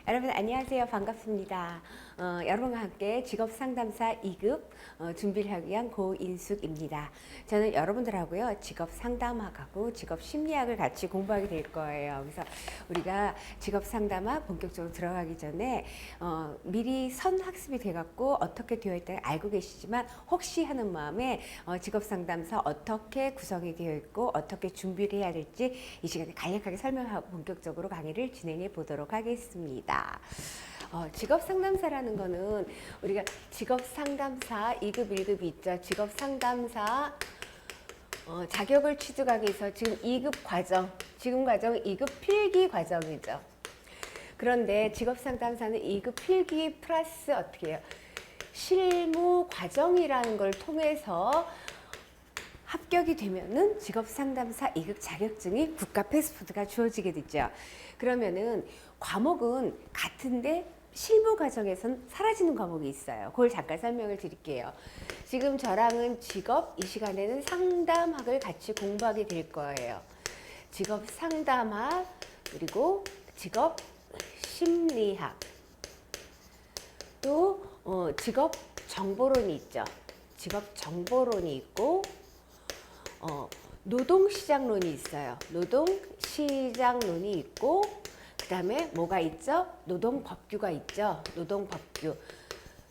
여러분 안녕하세요. 반갑습니다. 여러분과 함께 직업상담사 2급 준비를 하기 위한 고인숙입니다. 저는 여러분들하고요. 직업상담학하고 직업심리학을 같이 공부하게 될 거예요. 그래서 우리가 직업상담학 본격적으로 들어가기 전에 미리 선학습이 돼갖고 어떻게 되어 있다는 알고 계시지만 혹시 하는 마음에 직업상담사 어떻게 구성이 되어 있고 어떻게 준비를 해야 될지 이 시간에 간략하게 설명하고 본격적으로 강의를 진행해 보도록 하겠습니다. 직업상담사라는 거는 우리가 직업상담사 2급, 1급이 있죠. 직업상담사 자격을 취득하기 위해서 지금 2급 과정, 지금 과정은 2급 필기 과정이죠. 그런데 직업상담사는 2급 필기 플러스 어떻게 해요? 실무 과정이라는 걸 통해서 합격이 되면은 직업상담사 2급 자격증이 국가 패스포드가 주어지게 되죠. 그러면은 과목은 같은데 실무 과정에선 사라지는 과목이 있어요. 그걸 잠깐 설명을 드릴게요. 지금 저랑은 직업, 이 시간에는 상담학을 같이 공부하게 될 거예요. 직업 상담학, 그리고 직업 심리학, 또 직업 정보론이 있죠. 직업 정보론이 있고 노동시장론이 있어요. 노동시장론이 있고 그 다음에 뭐가 있죠? 노동법규가 있죠. 노동법규.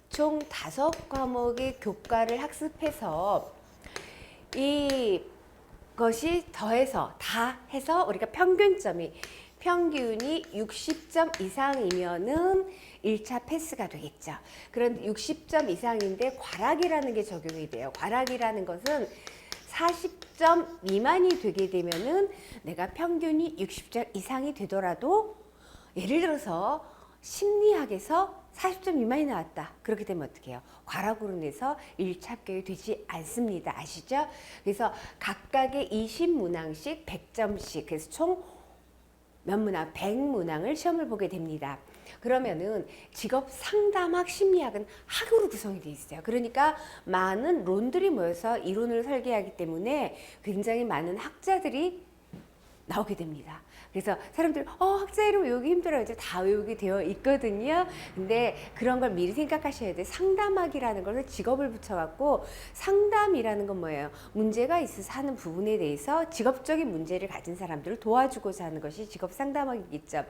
총 5과목의 교과를 학습해서 이것이 더해서 다 해서 우리가 평균이 60점 이상이면은 1차 패스가 되겠죠. 그런데 60점 이상인데 과락이라는 게 적용이 돼요. 과락이라는 것은 40점 미만이 되게 되면은 내가 평균이 60점 이상이 되더라도 예를 들어서 심리학에서 40점 미만이 나왔다. 그렇게 되면 어떻게 해요? 과락으로 인해서 1차 합격이 되지 않습니다. 아시죠? 그래서 각각의 20문항씩 100점씩 그래서 총 몇 문항? 100문항을 시험을 보게 됩니다. 그러면은 직업 상담학 심리학은 학으로 구성이 되어 있어요. 그러니까 많은 론들이 모여서 이론을 설계하기 때문에 굉장히 많은 학자들이 나오게 됩니다. 그래서 사람들이 학자 이름 외우기 힘들어요. 이제 다 외우게 되어 있거든요. 근데 그런 걸 미리 생각하셔야 돼요. 상담학이라는 것을 직업을 붙여갖고 상담이라는 건 뭐예요? 문제가 있어서 하는 부분에 대해서 직업적인 문제를 가진 사람들을 도와주고자 하는 것이 직업 상담학이겠죠.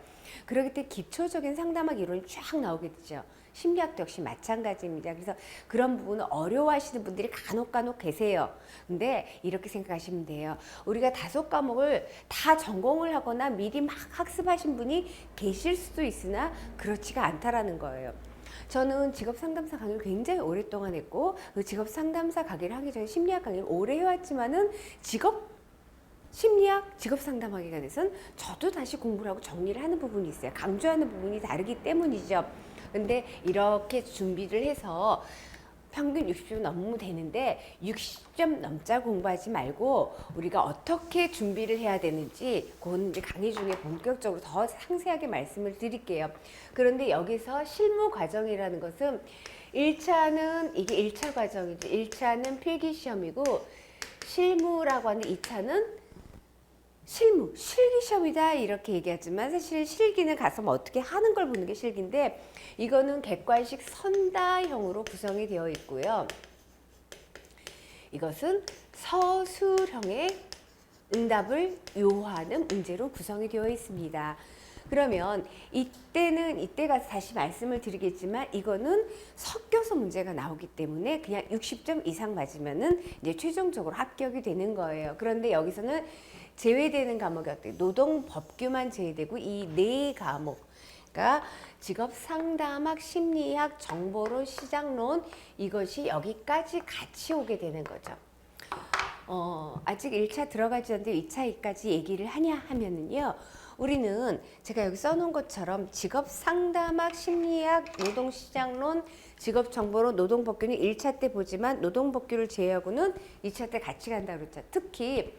그렇기 때문에 기초적인 상담학 이론이 쫙 나오게 되죠. 심리학도 역시 마찬가지입니다. 그래서 그런 부분을 어려워하시는 분들이 간혹 계세요. 근데 이렇게 생각하시면 돼요. 우리가 5과목을 다 전공을 하거나 미리 막 학습하신 분이 계실 수도 있으나 그렇지가 않다라는 거예요. 저는 직업상담사 강의를 굉장히 오랫동안 했고 그 직업상담사 강의를 하기 전에 심리학 강의를 오래 해왔지만은 심리학, 직업상담학에 관해서는 저도 다시 공부를 하고 정리를 하는 부분이 있어요. 강조하는 부분이 다르기 때문이죠. 근데 이렇게 준비를 해서 평균 60점 넘으면 되는데 60점 넘자 공부하지 말고 우리가 어떻게 준비를 해야 되는지 그건 이제 강의 중에 본격적으로 더 상세하게 말씀을 드릴게요. 그런데 여기서 실무 과정이라는 것은 1차는 이게 1차 과정이죠. 1차는 필기시험이고 실무라고 하는 2차는 실기시험이다 이렇게 얘기하지만 사실 실기는 가서 뭐 어떻게 하는 걸 보는 게 실기인데 이거는 객관식 선다형으로 구성이 되어 있고요. 이것은 서술형의 응답을 요하는 문제로 구성이 되어 있습니다. 그러면 이때가 다시 말씀을 드리겠지만 이거는 섞여서 문제가 나오기 때문에 그냥 60점 이상 맞으면은 이제 최종적으로 합격이 되는 거예요. 그런데 여기서는 제외되는 과목이 어때요? 노동법규만 제외되고 이 4과목 그러니까 직업상담학, 심리학, 정보론, 시장론 이것이 여기까지 같이 오게 되는 거죠. 아직 1차 들어가지 않는데 2차까지 얘기를 하냐 하면은요. 우리는 제가 여기 써놓은 것처럼 직업상담학, 심리학, 노동시장론, 직업정보론, 노동법규는 1차 때 보지만 노동법규를 제외하고는 2차 때 같이 간다고 그랬죠. 특히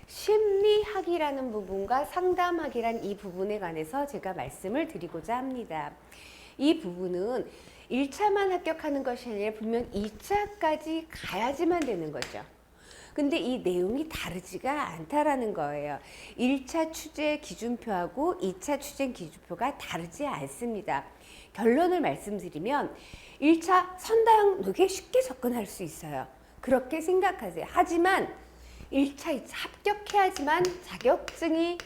심리학이라는 부분과 상담학이란 이 부분에 관해서 제가 말씀을 드리고자 합니다. 이 부분은 1차만 합격하는 것이 아니라 분명 2차까지 가야지만 되는 거죠. 근데 이 내용이 다르지가 않다라는 거예요. 1차 추제 기준표하고 2차 추제 기준표가 다르지 않습니다. 결론을 말씀드리면 1차 선다형 되게 쉽게 접근할 수 있어요. 그렇게 생각하세요. 하지만 1차, 2차 합격해야지만 자격증이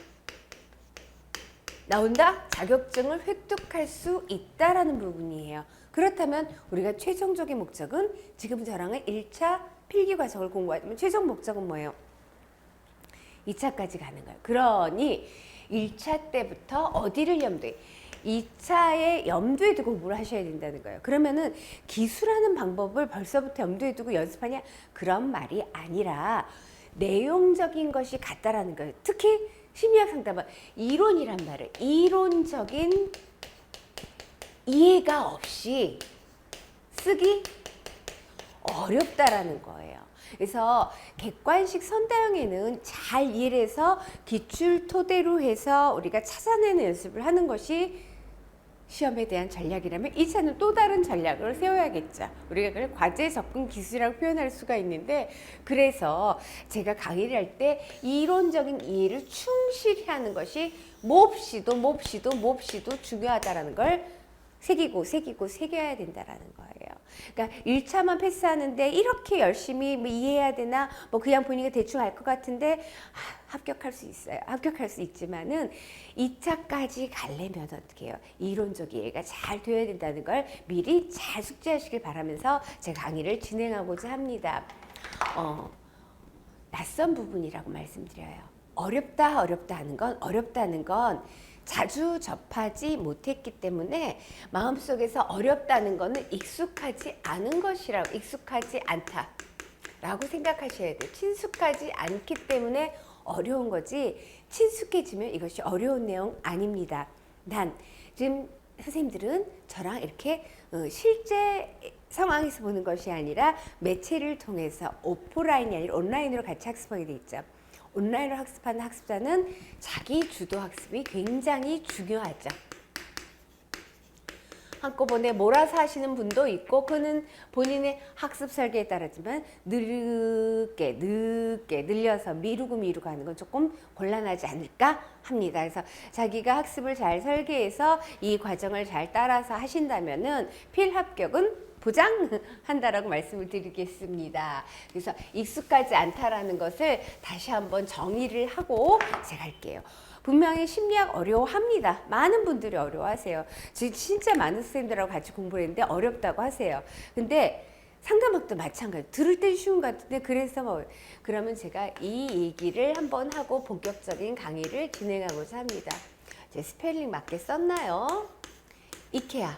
나온다? 자격증을 획득할 수 있다라는 부분이에요. 그렇다면 우리가 최종적인 목적은 지금 저랑은 1차 필기 과정을 공부하면 최종 목적은 뭐예요? 2차까지 가는 거예요. 그러니 1차 때부터 어디를 염두에 2차에 염두에 두고 공부를 하셔야 된다는 거예요. 그러면은 기술하는 방법을 벌써부터 염두에 두고 연습하냐? 그런 말이 아니라 내용적인 것이 같다라는 거예요. 특히 심리학 상담은 이론이란 말을 이론적인 이해가 없이 쓰기 어렵다라는 거예요. 그래서 객관식 선다형에는 잘 이해를 해서 기출 토대로 해서 우리가 찾아내는 연습을 하는 것이 시험에 대한 전략이라면 2차는 또 다른 전략을 세워야겠죠. 우리가 그걸 과제 접근 기술이라고 표현할 수가 있는데, 그래서 제가 강의를 할 때 이론적인 이해를 충실히 하는 것이 몹시도 중요하다라는 걸 새겨야 된다라는 거예요. 그러니까 1차만 패스하는데 이렇게 열심히 뭐 이해해야 되나? 뭐 그냥 보니까 대충 알 것 같은데 합격할 수 있어요. 합격할 수 있지만은 2차까지 가려면 어떻게 해요? 이론적 이해가 잘 되어야 된다는 걸 미리 잘 숙지하시길 바라면서 제 강의를 진행하고자 합니다. 낯선 부분이라고 말씀드려요. 어렵다는 건 자주 접하지 못했기 때문에 마음속에서 어렵다는 거는 익숙하지 않은 것이라고, 익숙하지 않다라고 생각하셔야 돼요. 친숙하지 않기 때문에 어려운 거지, 친숙해지면 이것이 어려운 내용 아닙니다. 지금 선생님들은 저랑 이렇게 실제 상황에서 보는 것이 아니라 매체를 통해서 오프라인이 아니라 온라인으로 같이 학습하게 돼 있죠. 온라인으로 학습하는 학습자는 자기 주도 학습이 굉장히 중요하죠. 한꺼번에 몰아서 하시는 분도 있고, 그는 본인의 학습 설계에 따르지만 늦게 늘려서 미루고 하는 건 조금 곤란하지 않을까 합니다. 그래서 자기가 학습을 잘 설계해서 이 과정을 잘 따라서 하신다면은 필합격은 보장한다라고 말씀을 드리겠습니다. 그래서 익숙하지 않다라는 것을 다시 한번 정의를 하고 제가 할게요. 분명히 심리학 어려워합니다. 많은 분들이 어려워하세요. 진짜 많은 선생님들하고 같이 공부를 했는데 어렵다고 하세요. 근데 상담학도 마찬가지. 들을 땐 쉬운 것 같은데 그래서 그러면 제가 이 얘기를 한번 하고 본격적인 강의를 진행하고자 합니다. 제 스펠링 맞게 썼나요? 이케아.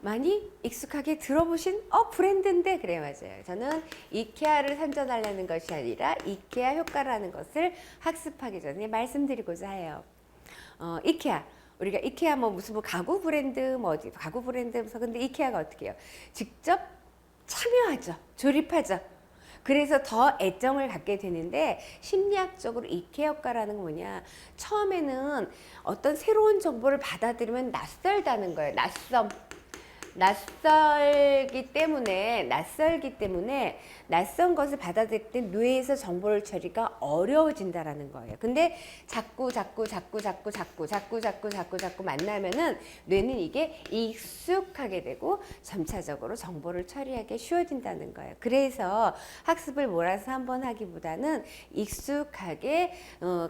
많이 익숙하게 들어보신 브랜드인데, 그래, 맞아요. 저는 이케아를 선전하려는 것이 아니라 이케아 효과라는 것을 학습하기 전에 말씀드리고자 해요. 이케아, 우리가 이케아 무슨 가구 브랜드 어디 가구 브랜드면서, 근데 이케아가 어떻게 해요? 직접 참여하죠. 조립하죠. 그래서 더 애정을 갖게 되는데, 심리학적으로 이케아 효과라는 건 뭐냐? 처음에는 어떤 새로운 정보를 받아들이면 낯설다는 거예요. 낯설기 때문에 낯선 것을 받아들일 때 뇌에서 정보를 처리가 어려워진다라는 거예요. 근데 자꾸 만나면은 뇌는 이게 익숙하게 되고 점차적으로 정보를 처리하기 쉬워진다는 거예요. 그래서 학습을 몰아서 한번 하기보다는 익숙하게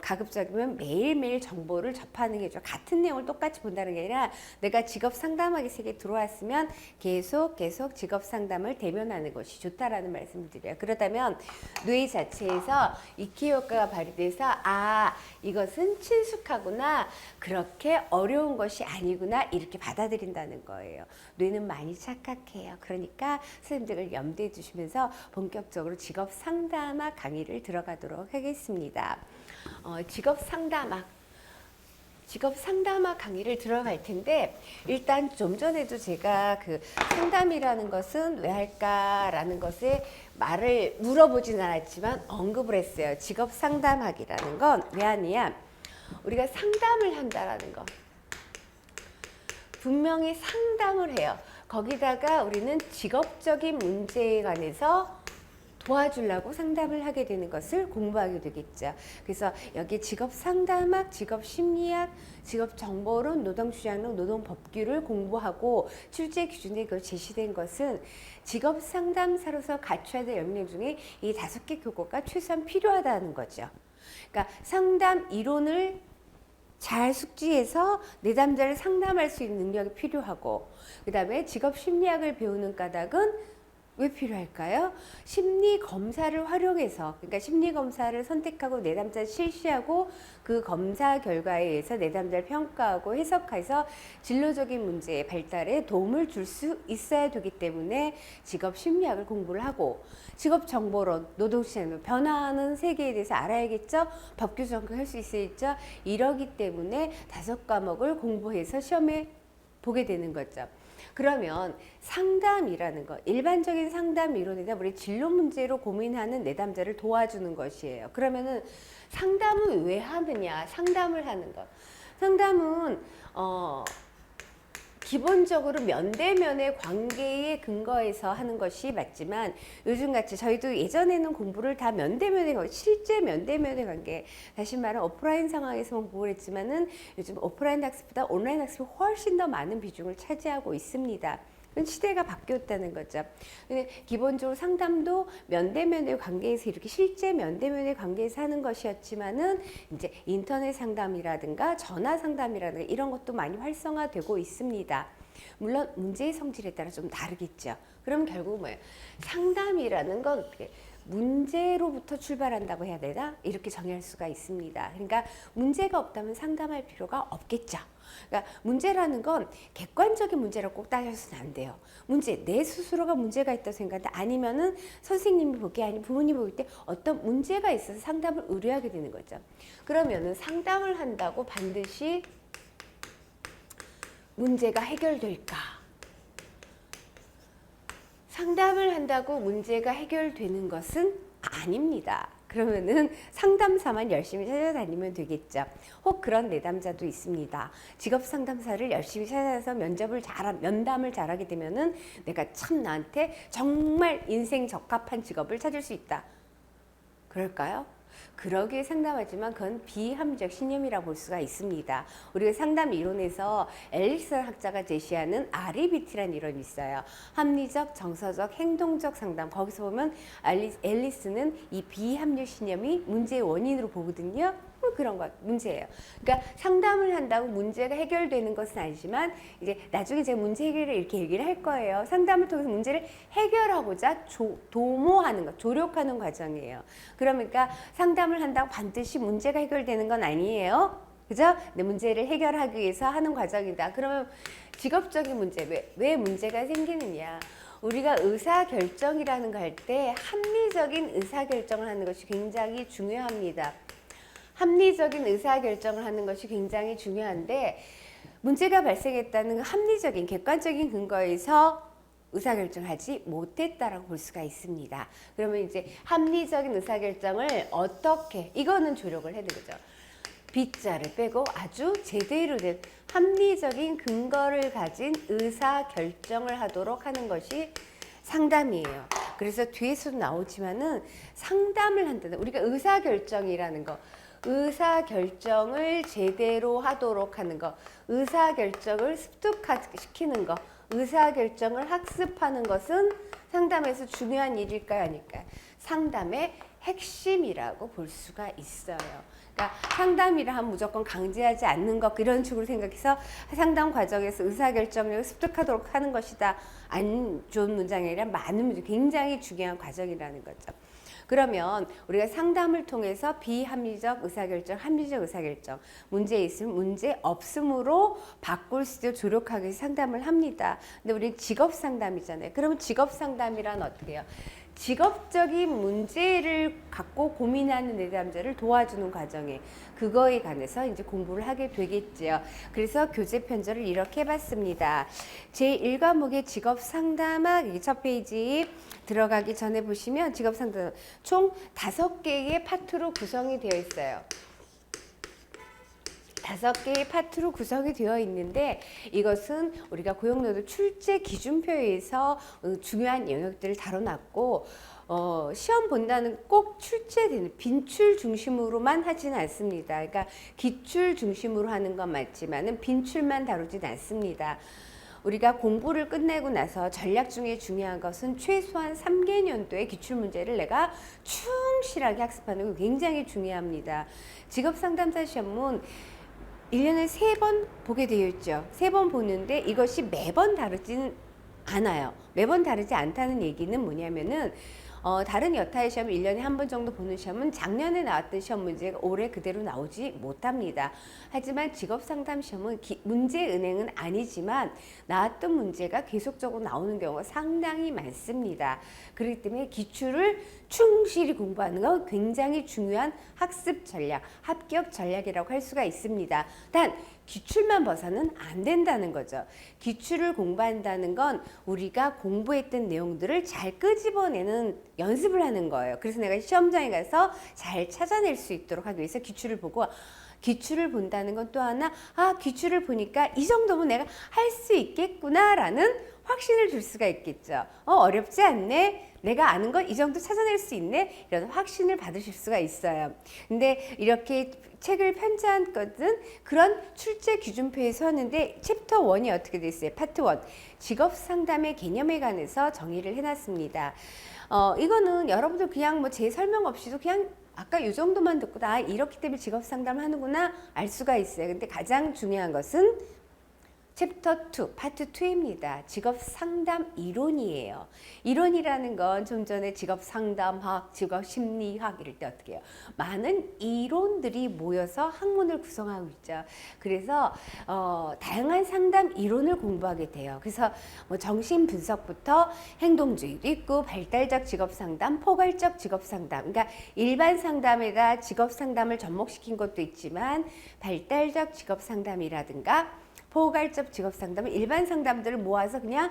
가급적이면 매일매일 정보를 접하는 게 좋아요. 같은 내용을 똑같이 본다는 게 아니라 내가 직업 상담하기 세계에 들어왔으면 계속 직업 상담을 대면하는 것이 좋다라는 말씀을 드려요. 그렇다면 뇌 자체에서 이케아 효과가 발휘돼서 이것은 친숙하구나, 그렇게 어려운 것이 아니구나, 이렇게 받아들인다는 거예요. 뇌는 많이 착각해요. 그러니까 선생님들을 염두에 두시면서 본격적으로 직업 상담학 강의를 들어가도록 하겠습니다. 직업 상담학 강의를 들어갈 텐데, 일단 좀 전에도 제가 그 상담이라는 것은 왜 할까라는 것에 말을 물어보진 않았지만 언급을 했어요. 직업 상담학이라는 건 왜 하느냐? 우리가 상담을 한다라는 거. 분명히 상담을 해요. 거기다가 우리는 직업적인 문제에 관해서 도와주려고 상담을 하게 되는 것을 공부하게 되겠죠. 그래서 여기 직업 상담학, 직업 심리학, 직업 정보론, 노동 주장론, 노동 법규를 공부하고 출제 기준에 그 제시된 것은 직업 상담사로서 갖춰야 될 역량 중에 이 5개 교과가 최소한 필요하다는 거죠. 그러니까 상담 이론을 잘 숙지해서 내담자를 상담할 수 있는 능력이 필요하고, 그 다음에 직업 심리학을 배우는 까닭은 왜 필요할까요? 심리 검사를 활용해서, 그러니까 심리 검사를 선택하고 내담자를 실시하고 그 검사 결과에 의해서 내담자를 평가하고 해석해서 진로적인 문제의 발달에 도움을 줄 수 있어야 되기 때문에 직업 심리학을 공부를 하고, 직업 정보론, 노동시장 변화하는 세계에 대해서 알아야겠죠. 법규 적용할 수 있어야겠죠. 이러기 때문에 5과목을 공부해서 시험에 보게 되는 거죠. 그러면 상담이라는 것, 일반적인 상담 이론이나 우리 진로 문제로 고민하는 내담자를 도와주는 것이에요. 그러면은 상담은 왜 하느냐? 상담을 하는 것. 상담은 기본적으로 면대면의 관계에 근거해서 하는 것이 맞지만, 요즘같이 저희도 예전에는 공부를 다 면대면의 관계, 실제 면대면의 관계, 다시 말하면 오프라인 상황에서만 공부를 했지만은 요즘 오프라인 학습보다 온라인 학습이 훨씬 더 많은 비중을 차지하고 있습니다. 시대가 바뀌었다는 거죠. 근데 기본적으로 상담도 면대면의 관계에서 이렇게 실제 면대면의 관계에서 하는 것이었지만은 이제 인터넷 상담이라든가 전화 상담이라든가 이런 것도 많이 활성화되고 있습니다. 물론 문제의 성질에 따라 좀 다르겠죠. 그럼 결국 뭐예요? 상담이라는 건 어떻게 문제로부터 출발한다고 해야 되나? 이렇게 정의할 수가 있습니다. 그러니까 문제가 없다면 상담할 필요가 없겠죠. 그러니까 문제라는 건 객관적인 문제라고 꼭 따져서는 안 돼요. 문제, 내 스스로가 문제가 있다고 생각한다. 아니면은 선생님이 보기에 아니면 부모님이 볼 때 어떤 문제가 있어서 상담을 의뢰하게 되는 거죠. 그러면은 상담을 한다고 반드시 문제가 해결될까? 상담을 한다고 문제가 해결되는 것은 아닙니다. 그러면은 상담사만 열심히 찾아다니면 되겠죠. 혹 그런 내담자도 있습니다. 직업 상담사를 열심히 찾아서 면담을 잘하게 되면은 내가 참 나한테 정말 인생 적합한 직업을 찾을 수 있다. 그럴까요? 그러기에 상담하지만 그건 비합리적 신념이라고 볼 수가 있습니다. 우리가 상담 이론에서 앨리스 학자가 제시하는 REBT라는 이론이 있어요. 합리적, 정서적, 행동적 상담. 거기서 보면 앨리스는 이 비합리적 신념이 문제의 원인으로 보거든요. 그런 것 문제예요. 그러니까 상담을 한다고 문제가 해결되는 것은 아니지만 이제 나중에 제가 문제 해결을 이렇게 얘기를 할 거예요. 상담을 통해서 문제를 해결하고자 도모하는 것, 조력하는 과정이에요. 그러니까 상담을 한다고 반드시 문제가 해결되는 건 아니에요. 그죠? 근데 문제를 해결하기 위해서 하는 과정이다. 그러면 직업적인 문제, 왜 문제가 생기느냐? 우리가 의사결정이라는 거 할 때 합리적인 의사결정을 하는 것이 굉장히 중요합니다. 합리적인 의사결정을 하는 것이 굉장히 중요한데, 문제가 발생했다는 합리적인 객관적인 근거에서 의사결정을 하지 못했다라고 볼 수가 있습니다. 그러면 이제 합리적인 의사결정을 어떻게, 이거는 조력을 해야 되죠. B자를 빼고 아주 제대로 된 합리적인 근거를 가진 의사결정을 하도록 하는 것이 상담이에요. 그래서 뒤에서도 나오지만은 상담을 한다는, 우리가 의사결정이라는 거, 의사결정을 제대로 하도록 하는 거, 의사결정을 습득시키는 거, 의사결정을 학습하는 것은 상담에서 중요한 일일까요? 아닐까요? 상담의 핵심이라고 볼 수가 있어요. 그러니까 상담이라 하면 무조건 강제하지 않는 것, 이런 식으로 생각해서 상담 과정에서 의사결정력을 습득하도록 하는 것이다. 안 좋은 문장이 아니라 많은 문제, 굉장히 중요한 과정이라는 거죠. 그러면 우리가 상담을 통해서 비합리적 의사결정, 합리적 의사결정, 문제 있으면 문제 없음으로 바꿀 수 있도록 조력하기 위해서 상담을 합니다. 근데 우리 직업 상담이잖아요. 그러면 직업 상담이란 어떻게 해요? 직업적인 문제를 갖고 고민하는 내담자를 도와주는 과정에 그거에 관해서 이제 공부를 하게 되겠죠. 그래서 교재 편절을 이렇게 해봤습니다. 제1과목의 직업 상담학, 이 첫 페이지 들어가기 전에 보시면 직업 상담 총 5개의 파트로 구성이 되어 있어요. 5개의 파트로 구성이 되어 있는데, 이것은 우리가 고용노동 출제 기준표에서 중요한 영역들을 다뤄놨고, 시험 본다는 꼭 출제되는 빈출 중심으로만 하진 않습니다. 그러니까 기출 중심으로 하는 건 맞지만은 빈출만 다루진 않습니다. 우리가 공부를 끝내고 나서 전략 중에 중요한 것은 최소한 3개년도의 기출문제를 내가 충실하게 학습하는 게 굉장히 중요합니다. 직업상담사 시험은 1년에 3번 보게 되어 있죠. 3번 보는데 이것이 매번 다르지는 않아요. 매번 다르지 않다는 얘기는 뭐냐면은 다른 여타의 시험 1년에 한 번 정도 보는 시험은 작년에 나왔던 시험 문제가 올해 그대로 나오지 못합니다. 하지만 직업상담 시험은 문제 은행은 아니지만 나왔던 문제가 계속적으로 나오는 경우가 상당히 많습니다. 그렇기 때문에 기출을 충실히 공부하는 건 굉장히 중요한 학습 전략, 합격 전략이라고 할 수가 있습니다. 단 기출만 봐서는 안 된다는 거죠. 기출을 공부한다는 건 우리가 공부했던 내용들을 잘 끄집어내는 연습을 하는 거예요. 그래서 내가 시험장에 가서 잘 찾아낼 수 있도록 하기 위해서 기출을 보고, 기출을 본다는 건 또 하나, 기출을 보니까 이 정도면 내가 할 수 있겠구나라는 확신을 줄 수가 있겠죠. 어렵지 않네. 내가 아는 건 이 정도 찾아낼 수 있네. 이런 확신을 받으실 수가 있어요. 근데 이렇게 책을 편찬했거든. 그런 출제 기준표에 서는데 챕터 1이 어떻게 됐어요? 파트 1. 직업 상담의 개념에 관해서 정의를 해놨습니다. 이거는 여러분들 그냥 뭐 제 설명 없이도 그냥 아까 이 정도만 듣고 이렇기 때문에 직업 상담을 하는구나 알 수가 있어요. 근데 가장 중요한 것은 챕터 2, 파트 2입니다. 직업 상담 이론이에요. 이론이라는 건 좀 전에 직업 상담학, 직업 심리학 이럴 때 어떻게 해요? 많은 이론들이 모여서 학문을 구성하고 있죠. 그래서 다양한 상담 이론을 공부하게 돼요. 그래서 뭐 정신 분석부터 행동주의도 있고 발달적 직업 상담, 포괄적 직업 상담. 그러니까 일반 상담에다 직업 상담을 접목시킨 것도 있지만 발달적 직업 상담이라든가 포괄적 직업 상담은 일반 상담들을 모아서 그냥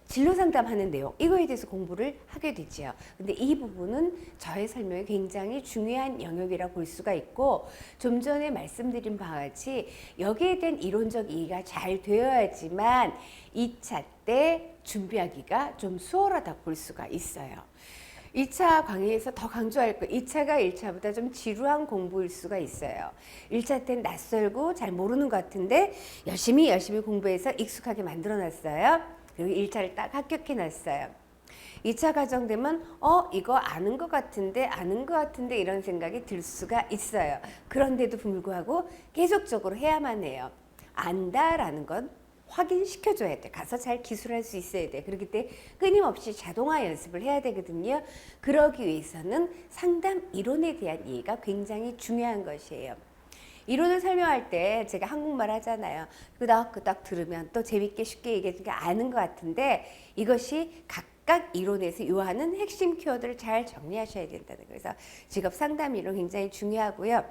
진로 상담하는 내용, 이거에 대해서 공부를 하게 되죠. 근데 이 부분은 저의 설명이 굉장히 중요한 영역이라고 볼 수가 있고, 좀 전에 말씀드린 바와 같이 여기에 대한 이론적 이해가 잘 되어야지만 2차 때 준비하기가 좀 수월하다고 볼 수가 있어요. 2차 강의에서 더 강조할 거, 2차가 1차보다 좀 지루한 공부일 수가 있어요. 1차 때는 낯설고 잘 모르는 것 같은데 열심히 공부해서 익숙하게 만들어 놨어요. 그리고 1차를 딱 합격해 놨어요. 2차 과정 되면 이거 아는 것 같은데 이런 생각이 들 수가 있어요. 그런데도 불구하고 계속적으로 해야만 해요. 안다라는 건 확인시켜줘야 돼. 가서 잘 기술할 수 있어야 돼. 그렇기 때문에 끊임없이 자동화 연습을 해야 되거든요. 그러기 위해서는 상담 이론에 대한 이해가 굉장히 중요한 것이에요. 이론을 설명할 때 제가 한국말 하잖아요. 끄덕끄덕 들으면 또 재밌게 쉽게 얘기해주니까 아는 것 같은데 이것이 각각 이론에서 요하는 핵심 키워드를 잘 정리하셔야 된다는 거예요. 그래서 직업 상담 이론 굉장히 중요하고요.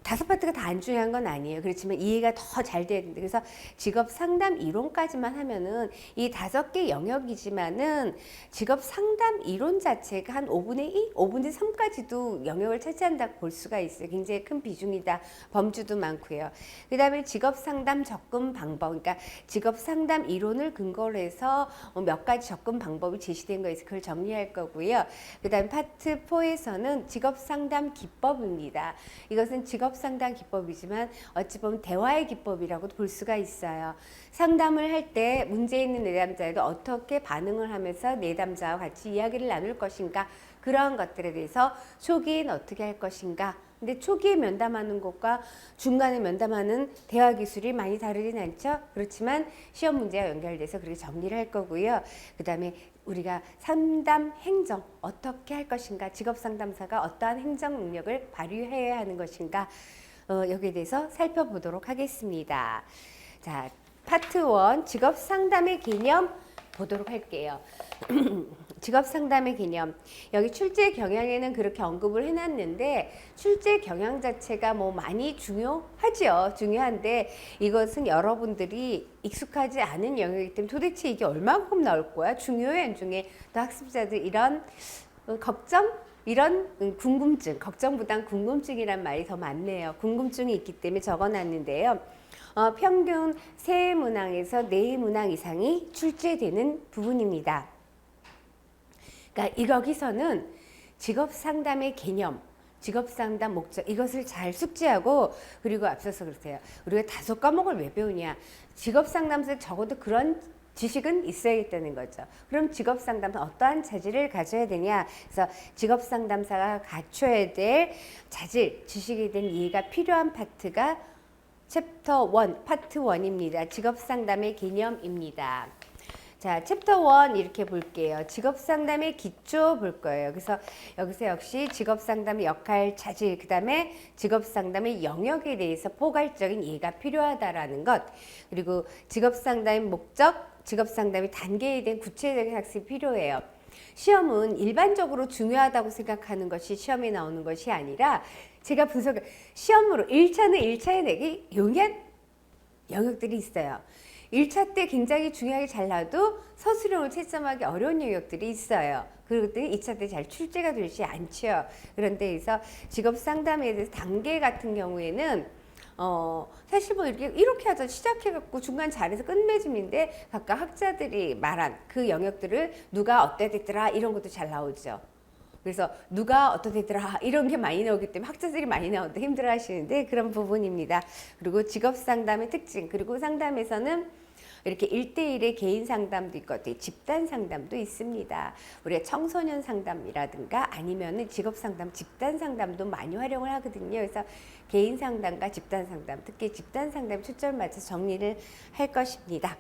5파트가 다 안 중요한 건 아니에요. 그렇지만 이해가 더 잘 돼야 된다. 그래서 직업 상담 이론까지만 하면은 이 5개 영역이지만은 직업 상담 이론 자체가 한 5분의 2, 5분의 3까지도 영역을 차지한다고 볼 수가 있어요. 굉장히 큰 비중이다. 범주도 많고요. 그 다음에 직업 상담 접근 방법, 그러니까 직업 상담 이론을 근거로 해서 몇 가지 접근 방법이 제시된 거에서 그걸 정리할 거고요. 그 다음 파트 4에서는 직업 상담 기법입니다. 이것은 직업 상담 기법이지만 어찌 보면 대화의 기법이라고도 볼 수가 있어요. 상담을 할 때 문제 있는 내담자에도 어떻게 반응을 하면서 내담자와 같이 이야기를 나눌 것인가, 그러한 것들에 대해서 초기엔 어떻게 할 것인가. 근데 초기에 면담하는 것과 중간에 면담하는 대화 기술이 많이 다르진 않죠. 그렇지만 시험 문제와 연결돼서 그렇게 정리를 할 거고요. 그 다음에 우리가 상담 행정 어떻게 할 것인가, 직업 상담사가 어떠한 행정 능력을 발휘해야 하는 것인가, 여기에 대해서 살펴보도록 하겠습니다. 자, 파트 1 직업 상담의 개념 보도록 할게요. 직업 상담의 개념. 여기 출제 경향에는 그렇게 언급을 해놨는데 출제 경향 자체가 뭐 많이 중요하죠. 중요한데 이것은 여러분들이 익숙하지 않은 영역이기 때문에 도대체 이게 얼마큼 나올 거야? 중요해 안 중요해? 또 학습자들 이런 걱정? 이런 궁금증, 걱정보단 궁금증이란 말이 더 많네요. 궁금증이 있기 때문에 적어놨는데요. 평균 3문항에서 4문항 이상이 출제되는 부분입니다. 그러니까 여기서는 직업 상담의 개념, 직업 상담 목적 이것을 잘 숙지하고, 그리고 앞서서 그러세요. 우리가 5과목을 왜 배우냐? 직업 상담사에 적어도 그런 지식은 있어야겠다는 거죠. 그럼 직업 상담은 어떠한 자질을 가져야 되냐? 그래서 직업 상담사가 갖춰야 될 자질, 지식에 대한 이해가 필요한 파트가 챕터 1, 파트 1입니다. 직업 상담의 개념입니다. 자, 챕터 1 이렇게 볼게요. 직업 상담의 기초 볼 거예요. 그래서 여기서 역시 직업 상담의 역할, 자질, 그 다음에 직업 상담의 영역에 대해서 포괄적인 이해가 필요하다라는 것, 그리고 직업 상담의 목적, 직업 상담의 단계에 대한 구체적인 학습이 필요해요. 시험은 일반적으로 중요하다고 생각하는 것이 시험에 나오는 것이 아니라, 제가 시험으로 1차는 1차에 내기 용이한 영역들이 있어요. 1차 때 굉장히 중요하게 잘 나와도 서술형을 채점하기 어려운 영역들이 있어요. 그것들이 2차 때 잘 출제가 되지 않죠. 그런 데에서 직업 상담에 대해서 단계 같은 경우에는 사실 뭐 이렇게 하자 시작해갖고 중간 잘해서 끝맺음인데, 각각 학자들이 말한 그 영역들을 누가 어땠더라 이런 것도 잘 나오죠. 그래서 누가 어떻겠더라 이런 게 많이 나오기 때문에 학자들이 많이 나오는데 힘들어 하시는데, 그런 부분입니다. 그리고 직업 상담의 특징, 그리고 상담에서는 이렇게 1대1의 개인 상담도 있고 집단 상담도 있습니다. 우리가 청소년 상담이라든가 아니면은 직업 상담, 집단 상담도 많이 활용을 하거든요. 그래서 개인 상담과 집단 상담, 특히 집단 상담에 초점을 맞춰서 정리를 할 것입니다.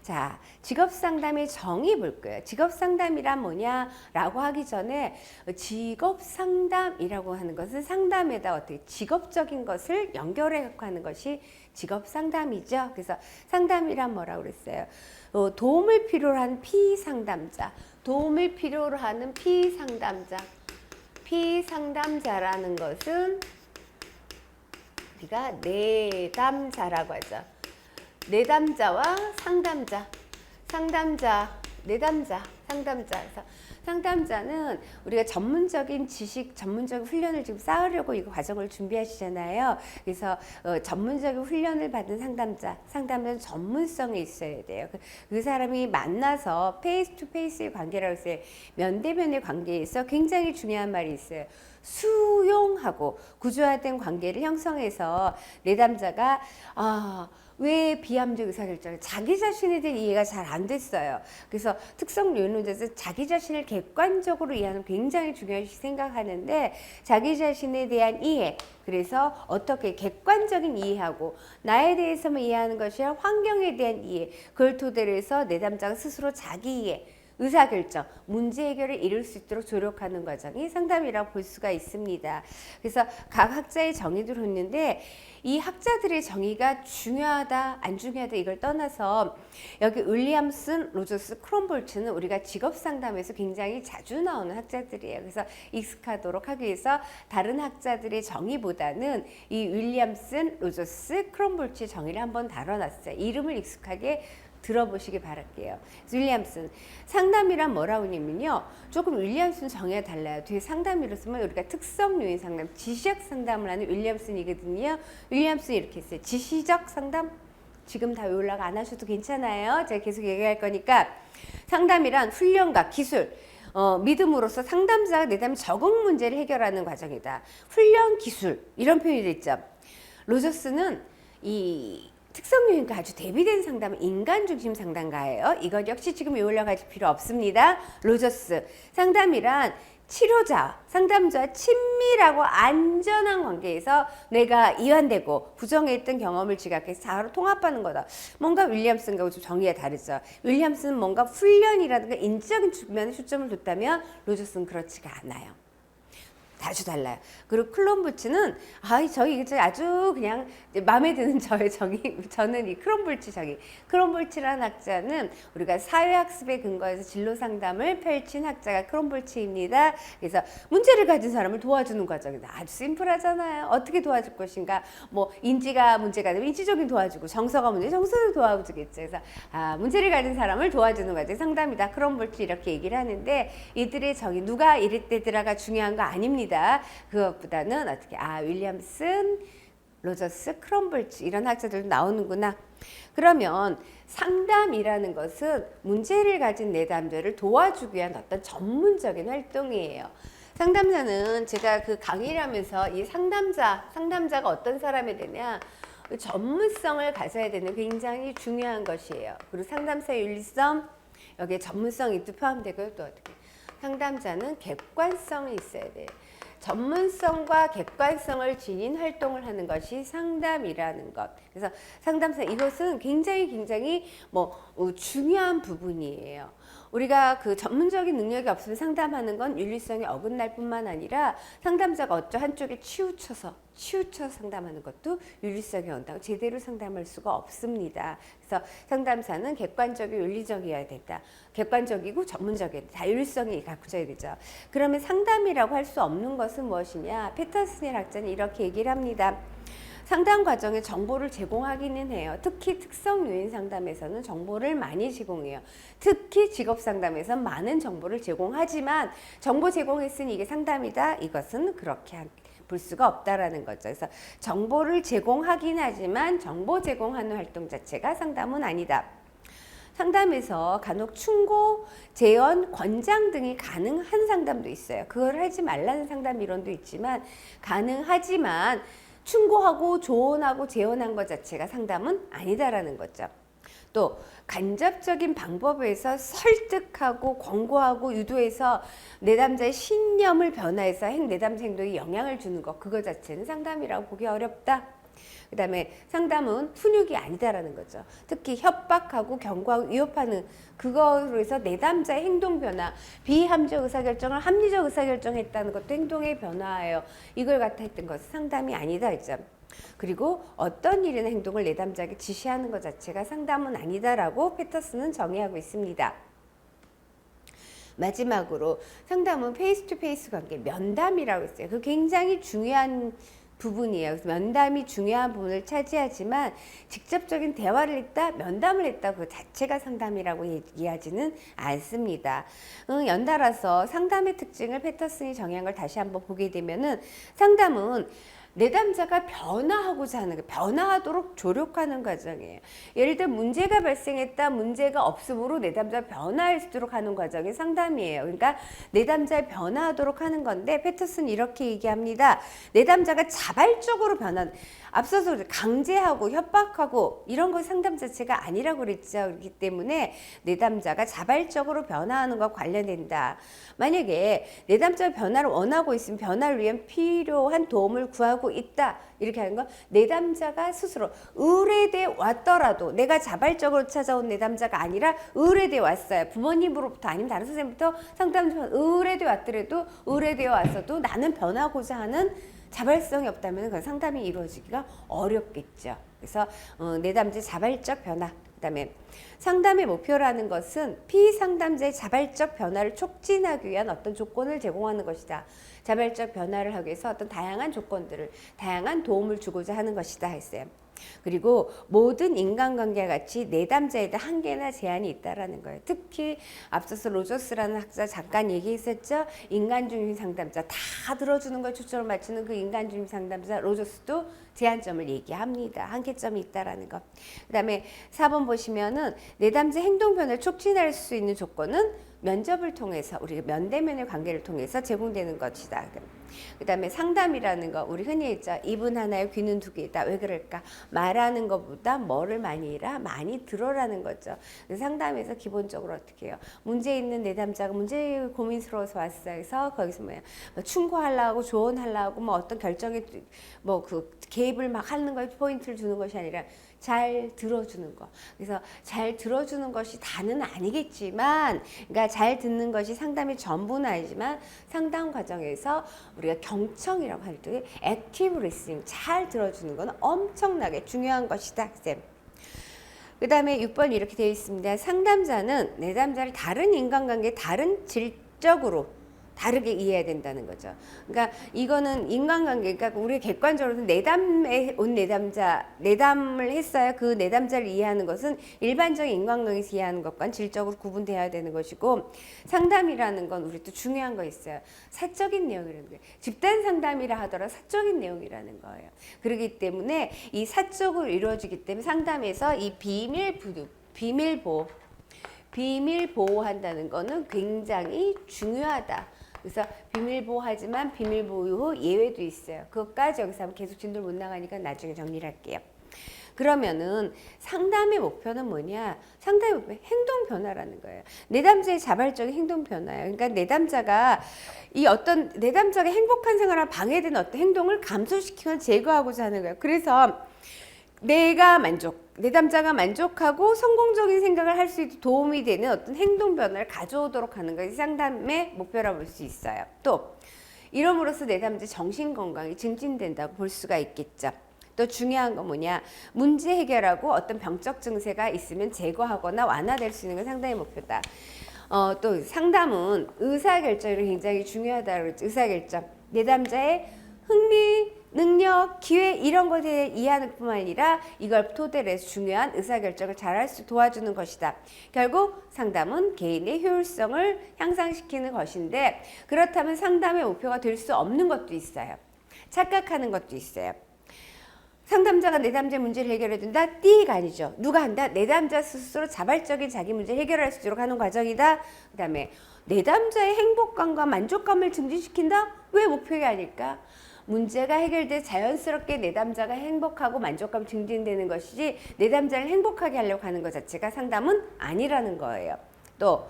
자, 직업 상담의 정의 볼 거예요. 직업 상담이란 뭐냐라고 하기 전에, 직업 상담이라고 하는 것은 상담에다 어떻게 직업적인 것을 연결해 갖고 하는 것이 직업 상담이죠. 그래서 상담이란 뭐라고 그랬어요? 도움을 필요로 하는 피상담자, 도움을 필요로 하는 피상담자, 피상담자라는 것은 우리가 내담자라고 하죠. 내담자와 상담자, 상담자, 내담자, 상담자. 그래서 상담자는 우리가 전문적인 지식, 전문적인 훈련을 지금 쌓으려고 이 과정을 준비하시잖아요. 그래서 전문적인 훈련을 받은 상담자, 상담자는 전문성이 있어야 돼요. 그 사람이 만나서 페이스 투 페이스의 관계라고 해서 면대면의 관계에서 굉장히 중요한 말이 있어요. 수용하고 구조화된 관계를 형성해서 내담자가 왜 비합리적 의사결정을, 자기 자신에 대한 이해가 잘 안 됐어요. 그래서 특성유연론자에서 자기 자신을 객관적으로 이해하는 굉장히 중요하게 생각하는데, 자기 자신에 대한 이해, 그래서 어떻게 객관적인 이해하고 나에 대해서만 이해하는 것이 아니라 환경에 대한 이해, 그걸 토대로 해서 내담자가 스스로 자기 이해, 의사결정, 문제 해결을 이룰 수 있도록 조력하는 과정이 상담이라고 볼 수가 있습니다. 그래서 각 학자의 정의를 했는데, 이 학자들의 정의가 중요하다, 안 중요하다 이걸 떠나서 여기 윌리엄슨, 로저스, 크롬볼츠는 우리가 직업 상담에서 굉장히 자주 나오는 학자들이에요. 그래서 익숙하도록 하기 위해서 다른 학자들의 정의보다는 이 윌리엄슨, 로저스, 크롬볼츠의 정의를 한번 다뤄놨어요. 이름을 익숙하게 들어보시기 바랄게요. 윌리엄슨, 상담이란 뭐라고 하냐면요, 조금 윌리엄슨 정의가 달라요. 뒤에 상담이로 쓰면 우리가 특성 요인 상담, 지시적 상담을 하는 윌리엄슨이거든요. 윌리엄슨이 이렇게 했어요. 지시적 상담, 지금 다 요약 안 하셔도 괜찮아요. 제가 계속 얘기할 거니까. 상담이란 훈련과 기술, 믿음으로써 상담자가 내담의 적응 문제를 해결하는 과정이다. 훈련, 기술 이런 표현이 됐죠. 로저스는 이 특성요인과 아주 대비된 상담은 인간 중심 상담가예요. 이것 역시 지금 외우려고 할 필요 없습니다. 로저스, 상담이란 치료자, 상담자와 친밀하고 안전한 관계에서 내가 이완되고 부정했던 경험을 지각해서 바로 통합하는 거다. 뭔가 윌리엄슨과 좀 정의가 다르죠. 윌리엄슨은 뭔가 훈련이라든가 인적인 측면에 초점을 뒀다면 로저스는 그렇지가 않아요. 아주 달라요. 그리고 크롬불치는 저희 아주 그냥 마음에 드는 저는 이 크롬불치라는 학자는 우리가 사회학습에 근거해서 진로 상담을 펼친 학자가 크롬불치입니다. 그래서 문제를 가진 사람을 도와주는 과정이다. 아주 심플하잖아요. 어떻게 도와줄 것인가? 뭐 인지가 문제가 되면 인지적인 도와주고, 정서가 문제 정서를 도와주겠죠. 그래서 문제를 가진 사람을 도와주는 과정이 상담이다. 크롬불치 이렇게 얘기를 하는데, 이들의 정의 누가 이럴 때들아가 중요한 거 아닙니다. 그것보다는 어떻게 윌리엄슨, 로저스, 크롬불치 이런 학자들도 나오는구나. 그러면 상담이라는 것은 문제를 가진 내담자를 도와주기 위한 어떤 전문적인 활동이에요. 상담자는 제가 그 강의를 하면서 이 상담자가 어떤 사람이 되냐, 전문성을 가져야 되는 굉장히 중요한 것이에요. 그리고 상담사의 윤리성, 여기에 전문성이 또 포함되고요. 또 어떻게 상담자는 객관성이 있어야 돼요. 전문성과 객관성을 지닌 활동을 하는 것이 상담이라는 것. 그래서 상담사 이것은 굉장히 중요한 부분이에요. 우리가 그 전문적인 능력이 없으면 상담하는 건 윤리성이 어긋날 뿐만 아니라, 상담자가 한쪽에 치우쳐서 상담하는 것도 윤리성이 온다고 제대로 상담할 수가 없습니다. 그래서 상담사는 객관적이고 윤리적이어야 된다. 객관적이고 전문적이어야 된다. 다 윤리성이 갖춰져야 되죠. 그러면 상담이라고 할 수 없는 것은 무엇이냐? 피터슨의 학자는 이렇게 얘기를 합니다. 상담 과정에 정보를 제공하기는 해요. 특히 특성 요인 상담에서는 정보를 많이 제공해요. 특히 직업 상담에서는 많은 정보를 제공하지만, 정보 제공했으니 이게 상담이다, 이것은 그렇게 볼 수가 없다라는 거죠. 그래서 정보를 제공하긴 하지만 정보 제공하는 활동 자체가 상담은 아니다. 상담에서 간혹 충고, 재연, 권장 등이 가능한 상담도 있어요. 그걸 하지 말라는 상담 이론도 있지만, 가능하지만 충고하고 조언하고 재언한 것 자체가 상담은 아니다라는 거죠. 또 간접적인 방법에서 설득하고 권고하고 유도해서 내담자의 신념을 변화해서 내담자 행동에 영향을 주는 것, 그거 자체는 상담이라고 보기 어렵다. 그 다음에 상담은 훈육이 아니다라는 거죠. 특히 협박하고 경고하고 위협하는 그거로 해서 내담자의 행동 변화, 비합리적 의사결정을 합리적 의사결정했다는 것도 행동의 변화예요. 이걸 갖다 했던 것은 상담이 아니다 했죠. 그리고 어떤 일이나 행동을 내담자에게 지시하는 것 자체가 상담은 아니다라고 피터슨은 정의하고 있습니다. 마지막으로 상담은 페이스 투 페이스 관계, 면담이라고 했어요. 그 굉장히 중요한 부분이에요. 그래서 면담이 중요한 부분을 차지하지만, 직접적인 대화를 했다, 면담을 했다, 그 자체가 상담이라고 얘기하지는 않습니다. 연달아서 상담의 특징을 패터슨이 정의한 걸 다시 한번 보게 되면은, 상담은 내담자가 변화하고자 하는, 변화하도록 조력하는 과정이에요. 예를 들어 문제가 발생했다, 문제가 없음으로 내담자가 변화할 수 있도록 하는 과정이 상담이에요. 그러니까 내담자가 변화하도록 하는 건데, 패터슨은 이렇게 얘기합니다. 내담자가 자발적으로 변하는, 앞서서 강제하고 협박하고 이런 거 상담 자체가 아니라고 그랬죠. 그렇기 때문에 내담자가 자발적으로 변화하는 것과 관련된다. 만약에 내담자가 변화를 원하고 있으면 변화를 위한 필요한 도움을 구하고 있다, 이렇게 하는 건 내담자가 스스로 의뢰돼 왔더라도, 내가 자발적으로 찾아온 내담자가 아니라 의뢰돼 왔어요. 부모님으로부터 아니면 다른 선생님부터 상담자 의뢰돼 왔더라도, 의뢰되어 왔어도 나는 변하고자 하는 자발성이 없다면 그건 상담이 이루어지기가 어렵겠죠. 그래서 내담자의 자발적 변화, 그 다음에 상담의 목표라는 것은 피상담자의 자발적 변화를 촉진하기 위한 어떤 조건을 제공하는 것이다. 자발적 변화를 하기 위해서 어떤 다양한 조건들을, 다양한 도움을 주고자 하는 것이다 했어요. 그리고 모든 인간관계와 같이 내담자에도 한계나 제한이 있다라는 거예요. 특히 앞서서 로저스라는 학자 잠깐 얘기했었죠. 인간중심 상담자, 다 들어주는 걸 초점을 맞추는 그 인간중심 상담자 로저스도 제한점을 얘기합니다. 한계점이 있다라는 것. 그 다음에 4번 보시면은 내담자 행동 변화를 촉진할 수 있는 조건은 면접을 통해서, 우리가 면대면의 관계를 통해서 제공되는 것이다. 그 다음에 상담이라는 거, 우리 흔히 했죠. 입은 하나에 귀는 두 개다. 왜 그럴까? 말하는 것보다 뭐를 많이 해라? 많이 들어라는 거죠. 상담에서 기본적으로 어떻게 해요? 문제 있는 내담자가 문제 고민스러워서 왔어요. 그래서 거기서 뭐 충고하려고, 조언하려고, 어떤 결정에 그 개입을 막 하는 거에 포인트를 주는 것이 아니라 잘 들어주는 거. 그래서 잘 들어주는 것이 다는 아니겠지만, 그러니까 잘 듣는 것이 상담의 전부는 아니지만 상담 과정에서 우리가 경청이라고 할 때 액티브 리스닝 잘 들어주는 건 엄청나게 중요한 것이다. 쌤. 그 다음에 6번 이렇게 되어 있습니다. 상담자는 내담자를 다른 인간관계, 다른 질적으로 다르게 이해해야 된다는 거죠. 그러니까 이거는 인간관계, 그러니까 우리 객관적으로 내담에 온 내담을 했어야 그 내담자를 이해하는 것은 일반적인 인간관계에서 이해하는 것과는 질적으로 구분되어야 되는 것이고, 상담이라는 건 우리 또 중요한 거 있어요. 사적인 내용이라는 거예요. 집단 상담이라 하더라도 사적인 내용이라는 거예요. 그렇기 때문에 이 사적으로 이루어지기 때문에 상담에서 이 비밀 보호한다는 거는 굉장히 중요하다. 그래서 비밀 보호하지만 비밀 보호 후 예외도 있어요. 그것까지 여기서 하면 계속 진도를 못 나가니까 나중에 정리를 할게요. 그러면은 상담의 목표는 뭐냐? 상담의 목표 행동 변화라는 거예요. 내담자의 자발적인 행동 변화예요. 그러니까 내담자가 내담자가 행복한 생활을 방해되는 어떤 행동을 감소시키거나 제거하고자 하는 거예요. 그래서 내담자가 만족하고 성공적인 생각을 할 수 있도록 도움이 되는 어떤 행동 변화를 가져오도록 하는 것이 상담의 목표라고 볼 수 있어요. 또 이럼으로써 내담자의 정신 건강이 증진된다고 볼 수가 있겠죠. 또 중요한 건 뭐냐? 문제 해결하고 어떤 병적 증세가 있으면 제거하거나 완화될 수 있는 건 상담의 목표다. 또 상담은 의사결정이 굉장히 중요하다고 그랬죠. 의사결정. 내담자의 흥미, 능력, 기회 이런 것에 대해 이해하는 뿐만 아니라 이걸 토대로 해서 중요한 의사결정을 잘할 수 도와주는 것이다. 결국 상담은 개인의 효율성을 향상시키는 것인데, 그렇다면 상담의 목표가 될 수 없는 것도 있어요. 착각하는 것도 있어요. 상담자가 내담자의 문제를 해결해 준다? 띠가 아니죠. 누가 한다? 내담자 스스로 자발적인 자기 문제를 해결할 수 있도록 하는 과정이다. 그 다음에 내담자의 행복감과 만족감을 증진시킨다? 왜 목표가 아닐까? 문제가 해결돼 자연스럽게 내담자가 행복하고 만족감 증진되는 것이지 내담자를 행복하게 하려고 하는 것 자체가 상담은 아니라는 거예요. 또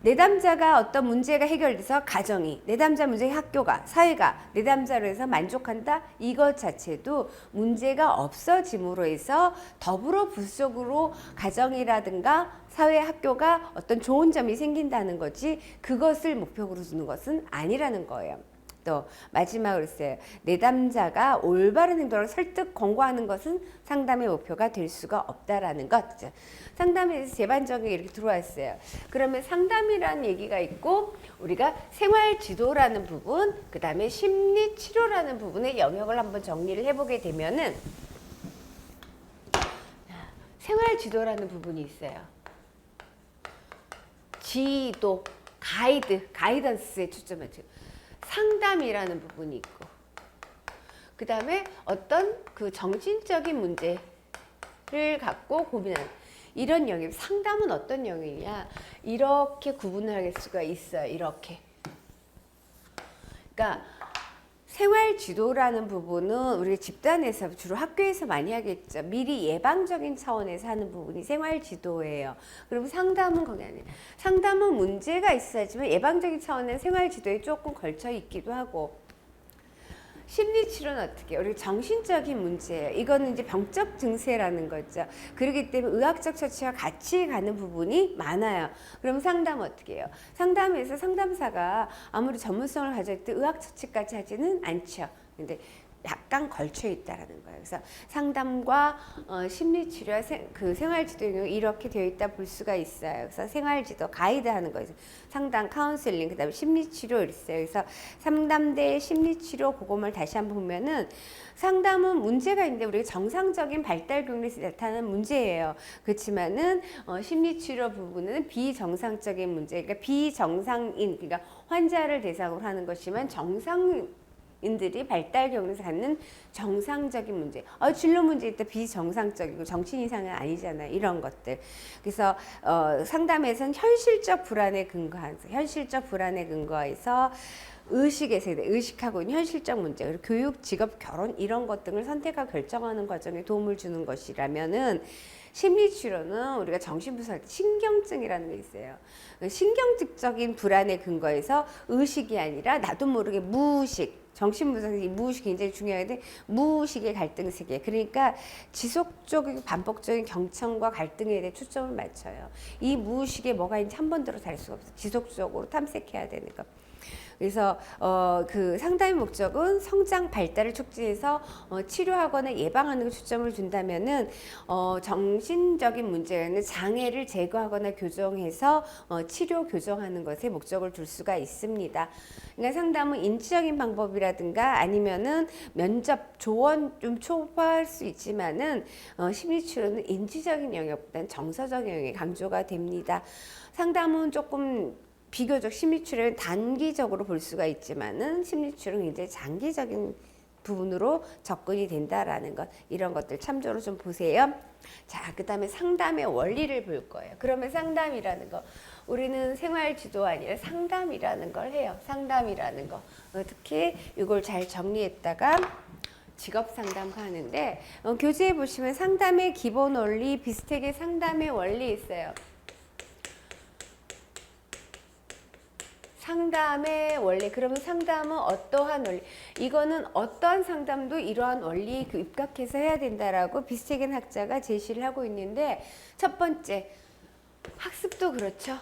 내담자가 어떤 문제가 해결돼서 가정이, 내담자 문제의 학교가, 사회가 내담자로 해서 만족한다? 이것 자체도 문제가 없어짐으로 해서 더불어 부수적으로 가정이라든가 사회, 학교가 어떤 좋은 점이 생긴다는 거지 그것을 목표로 두는 것은 아니라는 거예요. 또 마지막으로 있어요. 내담자가 올바른 행동을 설득 권고하는 것은 상담의 목표가 될 수가 없다라는 것. 상담에서 제반적인 이렇게 들어왔어요. 그러면 상담이라는 얘기가 있고 우리가 생활지도라는 부분, 그 다음에 심리치료라는 부분의 영역을 한번 정리를 해보게 되면은 생활지도라는 부분이 있어요. 지도, 가이던스에 초점을 상담이라는 부분이 있고, 그 다음에 어떤 그 정신적인 문제를 갖고 고민하는 이런 영역. 상담은 어떤 영역이냐? 이렇게 구분을 할 수가 있어요. 이렇게. 그러니까 생활 지도라는 부분은 우리 집단에서 주로 학교에서 많이 하겠죠. 미리 예방적인 차원에서 하는 부분이 생활 지도예요. 그리고 상담은 거기 아니에요. 상담은 문제가 있어야지만 예방적인 차원의 생활 지도에 조금 걸쳐 있기도 하고, 심리치료는 어떻게 해요? 우리 정신적인 문제예요. 이거는 이제 병적 증세라는 거죠. 그렇기 때문에 의학적 처치와 같이 가는 부분이 많아요. 그럼 상담은 어떻게 해요? 상담에서 상담사가 아무리 전문성을 가질 때 의학 처치까지 하지는 않죠. 근데 약간 걸쳐 있다라는 거예요. 그래서 상담과 심리치료와 그 생활지도 이렇게 되어 있다 볼 수가 있어요. 그래서 생활지도 가이드하는 거예요. 상담, 카운슬링, 그다음에 심리치료 있어요. 그래서 상담대 심리치료 그것을 다시 한번 보면은 상담은 문제가 있는데 우리가 정상적인 발달 경로에서 나타나는 문제예요. 그렇지만은 심리치료 부분은 비정상적인 문제, 그러니까 비정상인, 그러니까 환자를 대상으로 하는 것이면 인들이 발달 경로에서 갖는 정상적인 문제, 진로 문제 있다 비정상적이고 정신 이상은 아니잖아요. 이런 것들. 그래서 상담에서는 현실적 불안에 근거해서 의식하고 있는 현실적 문제, 그리고 교육, 직업, 결혼 이런 것 등을 선택하고 결정하는 과정에 도움을 주는 것이라면은, 심리치료는 우리가 정신분석할 때 신경증이라는 게 있어요. 신경증적인 불안에 근거해서 의식이 아니라 나도 모르게 무의식, 정신분석, 무의식이 굉장히 중요한데 무의식의 갈등 세계. 그러니까 지속적이고 반복적인 경청과 갈등에 대해 초점을 맞춰요. 이 무의식에 뭐가 있는지 한 번대로 달 수가 없어요. 지속적으로 탐색해야 되는 것. 그래서 그 상담의 목적은 성장 발달을 촉진해서 치료하거나 예방하는 데 초점을 둔다면은 정신적인 문제는 장애를 제거하거나 교정해서 치료 교정하는 것에 목적을 둘 수가 있습니다. 그러니까 상담은 인지적인 방법이라든가 아니면은 면접 조언 좀 초과할 수 있지만은 심리치료는 인지적인 영역보다는 정서적인 영역이 강조가 됩니다. 상담은 조금 비교적 심리치료는 단기적으로 볼 수가 있지만은 심리치료는 굉장히 장기적인 부분으로 접근이 된다라는 것, 이런 것들 참조로 좀 보세요. 자, 그 다음에 상담의 원리를 볼 거예요. 그러면 상담이라는 거, 우리는 생활지도 아니라 상담이라는 걸 해요. 상담이라는 거. 특히 이걸 잘 정리했다가 직업 상담 하는데 교재에 보시면 상담의 기본 원리, 비슷하게 상담의 원리 있어요. 상담의 원리. 그러면 상담은 어떠한 원리? 이거는 어떠한 상담도 이러한 원리에 입각해서 해야 된다라고 비스테겐 학자가 제시를 하고 있는데, 첫 번째, 학습도 그렇죠.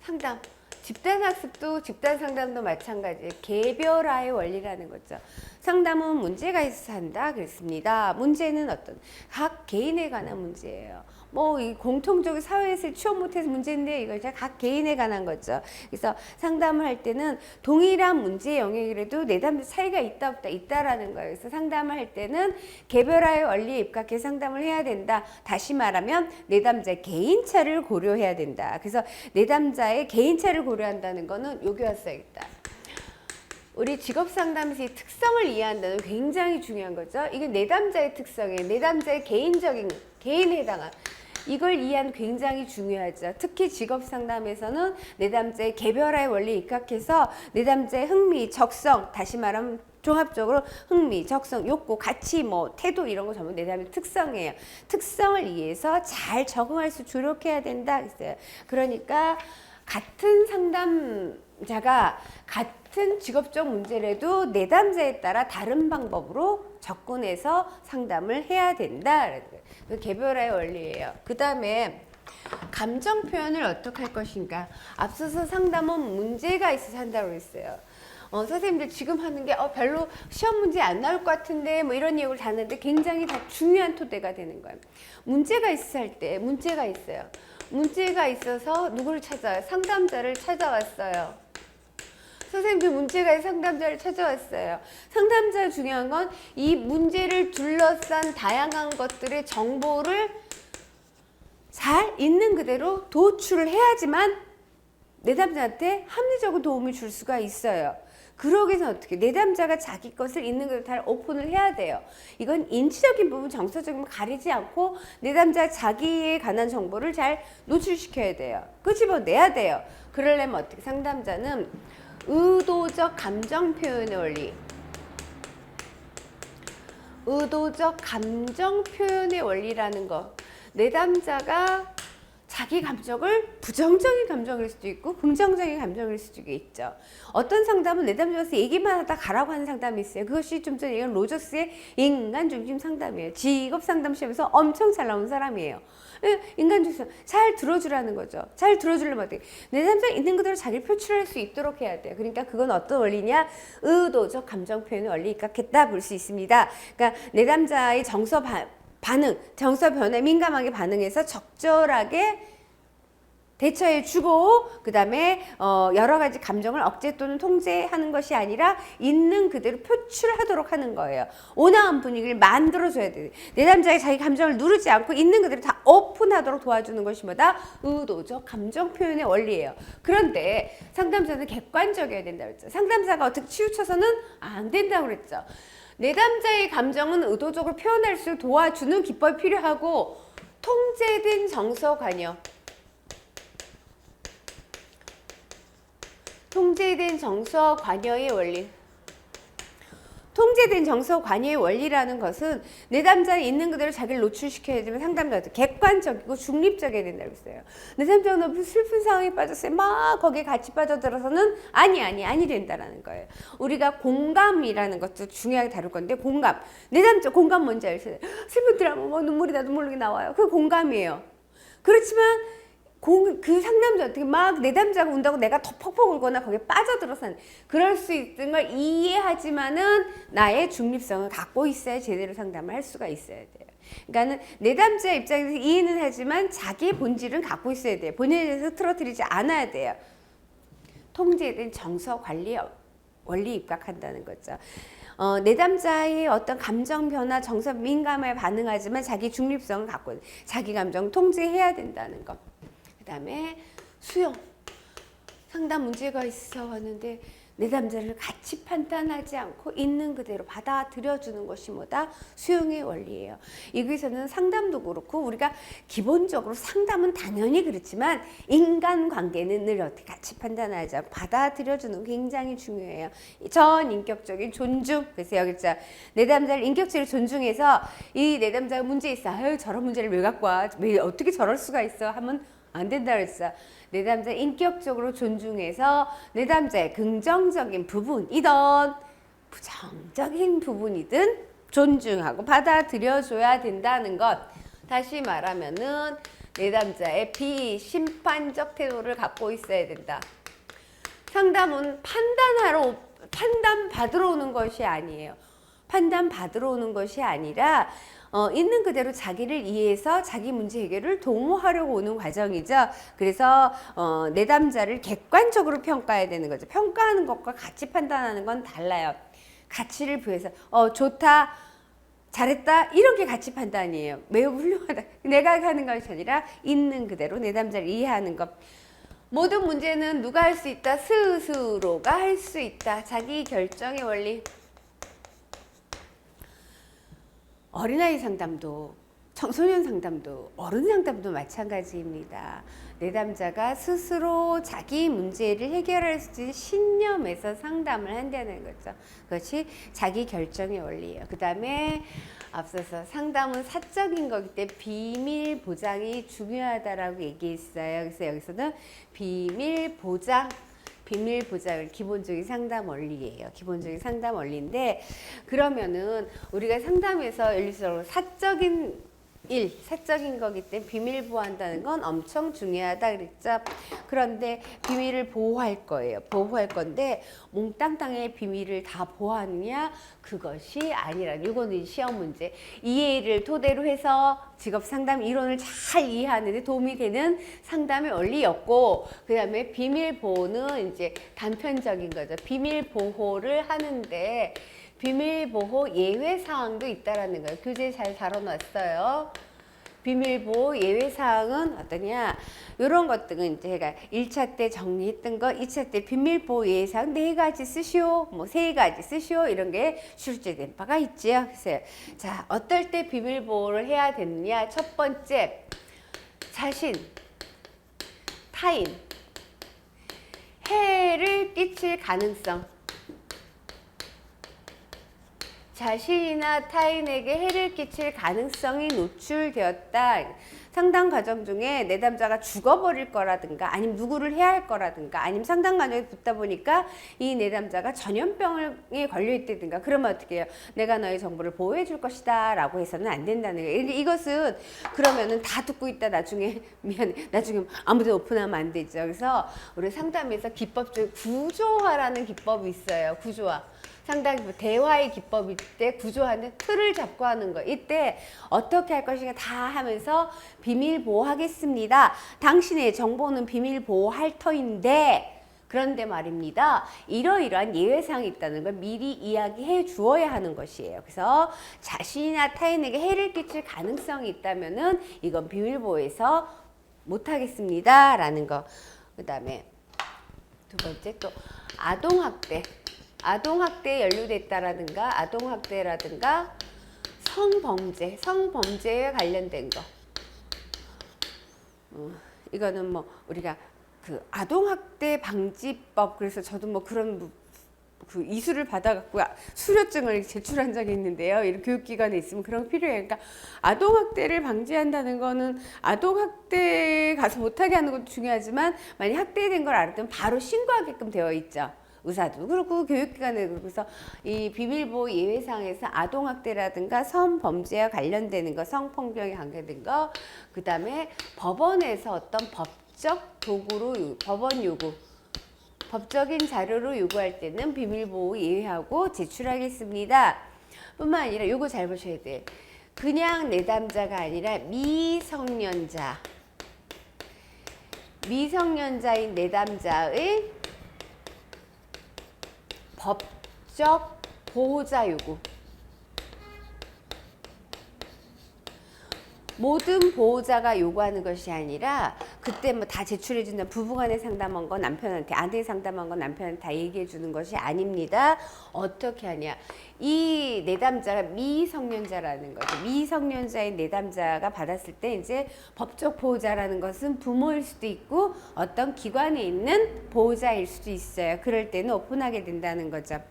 상담. 집단 학습도 집단 상담도 마찬가지예요. 개별화의 원리라는 거죠. 상담은 문제가 있어서 한다 그랬습니다. 문제는 어떤 각 개인에 관한 문제예요. 뭐 이 공통적인 사회에서 취업 못해서 문제인데 이걸 각 개인에 관한 거죠. 그래서 상담을 할 때는 동일한 문제의 영역이라도 내담자 차이가 있다 없다 있다라는 거예요. 그래서 상담을 할 때는 개별화의 원리에 입각해 상담을 해야 된다. 다시 말하면 내담자의 개인차를 고려해야 된다. 그래서 내담자의 개인차를 고려한다는 거는 여기였어야겠다. 우리 직업상담에서 이 특성을 이해한다는 게 굉장히 중요한 거죠. 이게 내담자의 특성이에요. 내담자의 개인적인, 개인에 해당한. 이걸 이해하는 굉장히 중요하죠. 특히 직업상담에서는 내담자의 개별화의 원리에 입각해서 내담자의 흥미, 적성, 다시 말하면 종합적으로 흥미, 적성, 욕구, 가치, 뭐 태도 이런 거 전부 내담의 특성이에요. 특성을 이해해서 잘 적응할 수 조력해야 된다 했어요. 그러니까 같은 상담자가 같은 직업적 문제라도 내담자에 따라 다른 방법으로 접근해서 상담을 해야 된다. 그 개별화의 원리예요. 그 다음에 감정 표현을 어떻게 할 것인가. 앞서서 상담은 문제가 있어서 한다고 했어요. 선생님들 지금 하는 게 별로 시험 문제 안 나올 것 같은데 뭐 이런 얘기를 다 하는데 굉장히 다 중요한 토대가 되는 거예요. 문제가 있어 할 때 문제가 있어요. 문제가 있어서 누구를 찾아요? 상담자를 찾아왔어요. 선생님들 문제가 있어 상담자를 찾아왔어요. 상담자 중요한 건 이 문제를 둘러싼 다양한 것들의 정보를 잘 있는 그대로 도출을 해야지만 내담자한테 합리적으로 도움을 줄 수가 있어요. 그러기 위해서 어떻게 내담자가 자기 것을 있는 그대로 잘 오픈을 해야 돼요. 이건 인지적인 부분, 정서적인 부분 가리지 않고 내담자 자기에 관한 정보를 잘 노출시켜야 돼요. 끄집어내야 돼요. 그러려면 어떻게 상담자는 의도적 감정 표현의 원리, 의도적 감정 표현의 원리라는 거. 내담자가 자기 감정을 부정적인 감정일 수도 있고 긍정적인 감정일 수도 있죠. 어떤 상담은 내담자에서 얘기만 하다 가라고 하는 상담이 있어요. 그것이 좀 전에 얘기한 로저스의 인간 중심 상담이에요. 직업 상담 시험에서 엄청 잘 나온 사람이에요. 인간 중심 잘 들어주라는 거죠. 잘 들어주려면 어떻게 내담자 있는 그대로 자기를 표출할 수 있도록 해야 돼요. 그러니까 그건 어떤 원리냐, 의도적 감정 표현의 원리 입각했다 볼 수 있습니다. 그러니까 내담자의 반응, 정서 변화에 민감하게 반응해서 적절하게 대처해주고 그 다음에 여러 가지 감정을 억제 또는 통제하는 것이 아니라 있는 그대로 표출하도록 하는 거예요. 온화한 분위기를 만들어줘야 돼요. 내담자가 자기 감정을 누르지 않고 있는 그대로 다 오픈하도록 도와주는 것이 뭐다? 의도적 감정 표현의 원리예요. 그런데 상담자는 객관적이어야 된다고 했죠. 상담자가 어떻게 치우쳐서는 안 된다고 그랬죠. 내담자의 감정은 의도적으로 표현할 수 도와주는 기법이 필요하고 통제된 정서 관여, 통제된 정서 관여의 원리. 통제된 정서 관여의 원리라는 것은 내담자는 있는 그대로 자기를 노출시켜야 되면 상담자도 객관적이고 중립적이어야 된다고 했어요. 내담자가 너무 슬픈 상황에 빠졌어요. 막 거기에 같이 빠져들어서는 아니 된다라는 거예요. 우리가 공감이라는 것도 중요하게 다룰 건데 공감. 내담자 공감 뭔지 아세요? 슬픈 드라마 뭐 눈물이 나도 모르게 나와요. 그 공감이에요. 그렇지만 그 상담자 어떻게 막 내담자가 운다고 내가 더 퍽퍽 울거나 거기에 빠져들어서 그럴 수 있는 걸 이해하지만은 나의 중립성을 갖고 있어야 제대로 상담을 할 수가 있어야 돼요. 그러니까는 내담자 입장에서 이해는 하지만 자기의 본질은 갖고 있어야 돼요. 본인에 대해서 틀어뜨리지 않아야 돼요. 통제된 정서 관리 원리 입각한다는 거죠. 내담자의 어떤 감정 변화, 정서 민감에 반응하지만 자기 중립성을 갖고 자기 감정 통제해야 된다는 것. 그 다음에 수용. 상담 문제가 있어 왔는데 내담자를 같이 판단하지 않고 있는 그대로 받아들여주는 것이 뭐다? 수용의 원리예요. 여기서는 상담도 그렇고 우리가 기본적으로 상담은 당연히 그렇지만 인간관계는 늘 어떻게 같이 판단하지 않고 받아들여주는 게 굉장히 중요해요. 전 인격적인 존중. 그래서 여기 자 내담자를 인격적으로 존중해서 이 내담자가 문제 있어. 아유 저런 문제를 왜 갖고 와? 왜 어떻게 저럴 수가 있어? 하면 안 된다 그랬어. 내담자 인격적으로 존중해서 내담자의 긍정적인 부분이든 부정적인 부분이든 존중하고 받아들여줘야 된다는 것. 다시 말하면은 내담자의 비심판적 태도를 갖고 있어야 된다. 상담은 판단 받으러 오는 것이 아니에요. 판단 받으러 오는 것이 아니라 있는 그대로 자기를 이해해서 자기 문제 해결을 도모하려고 오는 과정이죠. 그래서 내담자를 객관적으로 평가해야 되는 거죠. 평가하는 것과 같이 판단하는 건 달라요. 가치를 부여해서 좋다, 잘했다 이렇게 가치 판단이에요. 매우 훌륭하다. 내가 하는 것이 아니라 있는 그대로 내담자를 이해하는 것. 모든 문제는 누가 할 수 있다? 스스로가 할 수 있다. 자기 결정의 원리. 어린아이 상담도 청소년 상담도 어른 상담도 마찬가지입니다. 내담자가 스스로 자기 문제를 해결할 수 있는 신념에서 상담을 한다는 거죠. 그것이 자기 결정의 원리예요. 그 다음에 앞서서 상담은 사적인 거기 때문에 비밀 보장이 중요하다라고 얘기했어요. 그래서 여기서는 비밀 보장을 기본적인 상담 원리예요. 기본적인 상담 원리인데 그러면은 우리가 상담에서 예를 들어서 사적인 거기 때문에 비밀 보호한다는 건 엄청 중요하다 그랬죠. 그런데 비밀을 보호할 거예요. 보호할 건데 몽땅땅의 비밀을 다 보호하느냐? 그것이 아니라 이거는 시험 문제. 이해를 토대로 해서 직업 상담 이론을 잘 이해하는 데 도움이 되는 상담의 원리였고 그 다음에 비밀 보호는 이제 단편적인 거죠. 비밀 보호를 하는데 비밀 보호 예외 사항도 있다라는 거예요. 교재에 잘 다뤄놨어요. 비밀 보호 예외 사항은 어떠냐? 이런 것들은 제가 1차 때 정리했던 거, 2차 때 비밀 보호 예외 사항 4가지 쓰시오, 뭐 3가지 쓰시오 이런 게 출제된 바가 있지요. 그래서 자, 어떨 때 비밀 보호를 해야 되느냐? 첫 번째, 자신, 타인, 해를 끼칠 가능성. 자신이나 타인에게 해를 끼칠 가능성이 노출되었다. 상담 과정 중에 내담자가 죽어버릴 거라든가 아니면 누구를 해야 할 거라든가 아니면 상담 과정에 붙다 보니까 이 내담자가 전염병에 걸려있다든가 그러면 어떻게 해요? 내가 너의 정보를 보호해 줄 것이다 라고 해서는 안 된다는 거예요. 이것은 그러면은 다 듣고 있다 나중에 미안해 나중에 아무데나 오픈하면 안 되죠. 그래서 우리 상담에서 기법 중에 구조화라는 기법이 있어요. 구조화. 상당히 대화의 기법일 때 구조하는 틀을 잡고 하는 거. 이때 어떻게 할 것인가 다 하면서 비밀 보호하겠습니다. 당신의 정보는 비밀 보호할 터인데 그런데 말입니다. 이러이러한 예외사항이 있다는 걸 미리 이야기해 주어야 하는 것이에요. 그래서 자신이나 타인에게 해를 끼칠 가능성이 있다면은 이건 비밀 보호에서 못하겠습니다. 라는 거. 그 다음에 두 번째 또 아동학대에 연루됐다라든가 아동학대라든가 성범죄에 관련된 거. 이거는 뭐 우리가 그 아동학대 방지법 그래서 저도 뭐 그런 그 이수를 받아갖고 수료증을 제출한 적이 있는데요. 이런 교육기관에 있으면 그런 거 필요해요. 그러니까 아동학대를 방지한다는 거는 아동학대 가서 못하게 하는 것도 중요하지만 만약 학대된 걸 알았다면 바로 신고하게끔 되어 있죠. 의사도 그렇고 교육기관에도. 그래서 이 비밀보호 예외사항에서 아동학대라든가 성범죄와 관련되는 거, 성폭력에 관계된 거, 그 다음에 법원에서 어떤 법적 도구로 법원 요구, 법적인 자료로 요구할 때는 비밀보호 예외하고 제출하겠습니다. 뿐만 아니라 요거 잘 보셔야 돼. 그냥 내담자가 아니라 미성년자인 내담자의 법적 보호자 요구. 모든 보호자가 요구하는 것이 아니라 그때 뭐 다 제출해준다, 부부간에 상담한 건 남편한테, 아내 상담한 건 남편한테 다 얘기해 주는 것이 아닙니다. 어떻게 하냐, 이 내담자가 미성년자라는 거죠. 미성년자인 내담자가 받았을 때 이제 법적 보호자라는 것은 부모일 수도 있고 어떤 기관에 있는 보호자일 수도 있어요. 그럴 때는 오픈하게 된다는 거죠.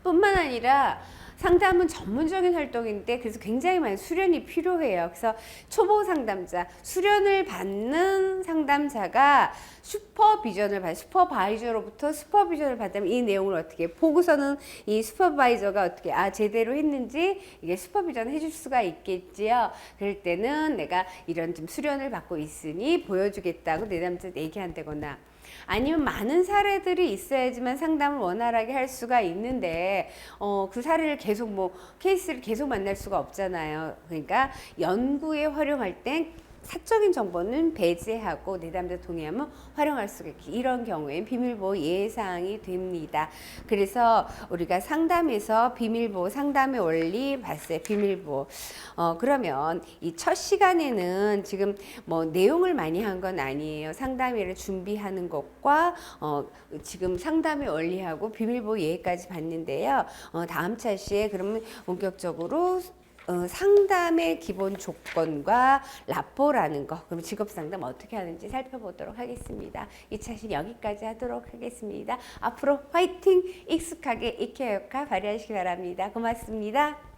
뿐만 아니라 상담은 전문적인 활동인데 그래서 굉장히 많은 수련이 필요해요. 그래서 초보 상담자, 수련을 받는 상담자가 슈퍼바이저로부터 슈퍼비전을 받으면 이 내용을 어떻게 보고서는 이 슈퍼바이저가 어떻게 제대로 했는지 이게 슈퍼비전 해줄 수가 있겠지요. 그럴 때는 내가 이런 좀 수련을 받고 있으니 보여주겠다고 내담자한테 얘기한다거나, 아니면 많은 사례들이 있어야지만 상담을 원활하게 할 수가 있는데 그 사례를 계속 케이스를 계속 만날 수가 없잖아요. 그러니까 연구에 활용할 땐 사적인 정보는 배제하고 내담자 동의하면 활용할 수가 있기, 이런 경우엔 비밀보호 예외사항이 됩니다. 그래서 우리가 상담에서 비밀보호 상담의 원리 봤어요. 비밀보호. 그러면 이 첫 시간에는 지금 내용을 많이 한 건 아니에요. 상담회를 준비하는 것과 지금 상담의 원리하고 비밀보호 예외까지 봤는데요. 다음 차시에 그러면 본격적으로 상담의 기본 조건과 라포라는 거, 그럼 직업상담 어떻게 하는지 살펴보도록 하겠습니다. 이 차시 여기까지 하도록 하겠습니다. 앞으로 화이팅! 익숙하게 익혀역할 발휘하시기 바랍니다. 고맙습니다.